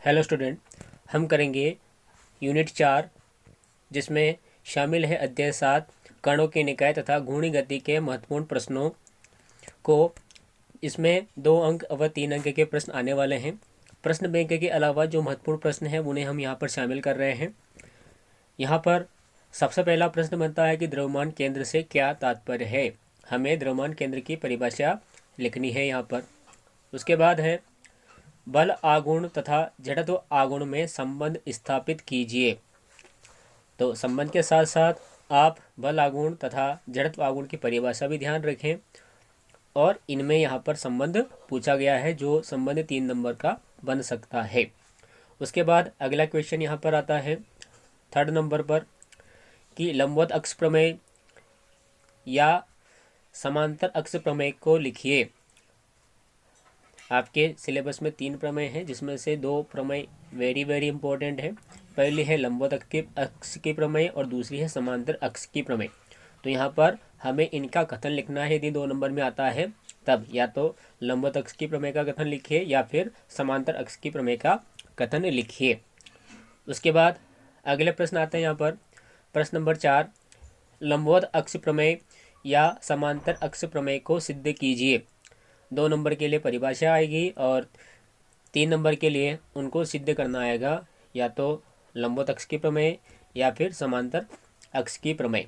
Hello student, हम करेंगे unit 4 जिसमें शामिल है अध्याय 7 कणों के निकाय तथा घूर्णी गति के महत्वपूर्ण प्रश्नों को। इसमें 2 अंक व 3 अंक के प्रश्न आने वाले हैं। प्रश्न बैंक के अलावा जो महत्वपूर्ण प्रश्न हैं उन्हें हम यहाँ पर शामिल कर रहे हैं। यहाँ पर सबसे पहला प्रश्न बनता है कि द्रव्यमान केंद्र से क्या तात्पर्य है। हमें द्रव्यमान केंद्र की परिभाषा लिखनी है यहाँ पर। उसके बाद है बल आघूर्ण तथा जड़त्व आघूर्ण में संबंध स्थापित कीजिए। तो संबंध के साथ साथ आप बल आघूर्ण तथा जड़त्व आघूर्ण की परिभाषा भी ध्यान रखें और इनमें यहाँ पर संबंध पूछा गया है जो संबंध 3 नंबर का बन सकता है। उसके बाद अगला क्वेश्चन यहाँ पर आता है 3rd नंबर पर कि लंबवत अक्ष प्रमेय या समांतर अक्ष प्रमेय को लिखिए। आपके सिलेबस में 3 प्रमेय हैं जिसमें से 2 प्रमेय वेरी इंपॉर्टेंट है। पहली है लंबवत अक्ष की प्रमेय और दूसरी है समांतर अक्ष की प्रमेय। तो यहाँ पर हमें इनका कथन लिखना है। यदि 2 नंबर में आता है तब या तो लंबवत अक्ष की प्रमेय का कथन लिखिए या फिर समांतर अक्ष की प्रमेय का कथन लिखिए। उसके बाद अगले प्रश्न आते हैं यहाँ पर प्रश्न नंबर 4, लंबवत अक्ष प्रमेय या समांतर अक्ष प्रमेय को सिद्ध कीजिए। 2 नंबर के लिए परिभाषा आएगी और 3 नंबर के लिए उनको सिद्ध करना आएगा, या तो लंबवत अक्ष की प्रमेय या फिर समांतर अक्ष की प्रमेय।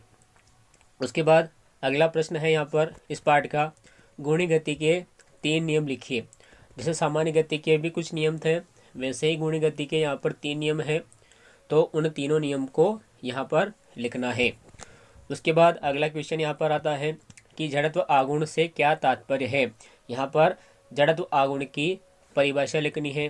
उसके बाद अगला प्रश्न है यहाँ पर इस पाठ का, घूर्णी गति के 3 नियम लिखिए। जैसे सामान्य गति के भी कुछ नियम थे वैसे ही घूर्णी गति के यहाँ पर 3 नियम है, तो उन तीनों नियम को यहाँ पर लिखना है। उसके बाद अगला क्वेश्चन यहाँ पर आता है कि जड़त्व आघूर्ण से क्या तात्पर्य है। यहाँ पर जड़त्व आघूर्ण की परिभाषा लिखनी है।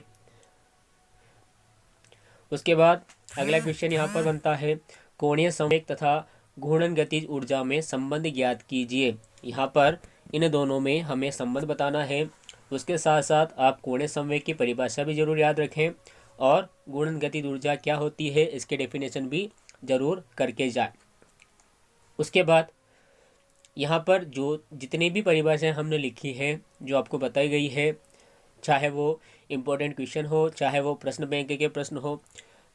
उसके बाद अगला क्वेश्चन यहाँ पर बनता है कोणीय संवेग तथा घूर्णन गतिज ऊर्जा में संबंध ज्ञात कीजिए। यहाँ पर इन दोनों में हमें संबंध बताना है। उसके साथ साथ आप कोणीय संवेग की परिभाषा भी जरूर याद रखें और घूर्णन गतिज ऊर्जा क्या होती है इसके डेफिनेशन भी जरूर करके जाए। उसके बाद यहाँ पर जो जितनी भी परिभाषाएं हमने लिखी हैं जो आपको बताई गई है, चाहे वो इम्पोर्टेंट क्वेश्चन हो चाहे वो प्रश्न बैंक के प्रश्न हो,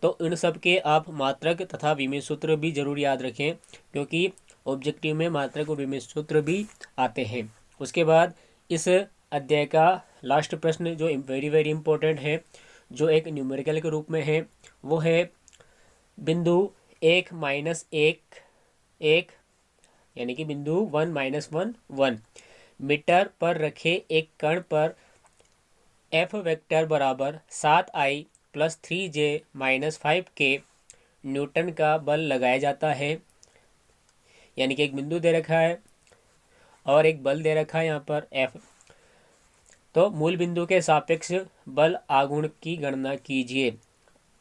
तो इन सब के आप मात्रक तथा विमेय सूत्र भी जरूर याद रखें क्योंकि ऑब्जेक्टिव में मात्रक और विमेय सूत्र भी आते हैं। उसके बाद इस अध्याय का लास्ट प्रश्न जो वेरी इंपॉर्टेंट है, जो एक न्यूमेरिकल के रूप में है, वो है बिंदु 1 -1 1 यानी कि बिंदु 1 -1 1 मीटर पर रखे एक कण पर F वेक्टर बराबर 7I + 3J - 5K न्यूटन का बल लगाया जाता है। यानी कि एक बिंदु दे रखा है और एक बल दे रखा है यहाँ पर F। तो मूल बिंदु के सापेक्ष बल आघूर्ण की गणना कीजिए।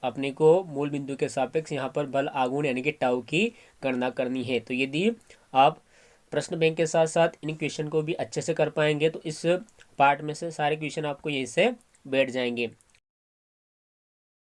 अपने को मूल बिंदु के सापेक्ष यहाँ पर बल आघूर्ण यानी कि टाउ की गणना करनी है। तो यदि आप प्रश्न बैंक के साथ साथ इन क्वेश्चन को भी अच्छे से कर पाएंगे तो इस पार्ट में से सारे क्वेश्चन आपको यहीं से बैठ जाएंगे।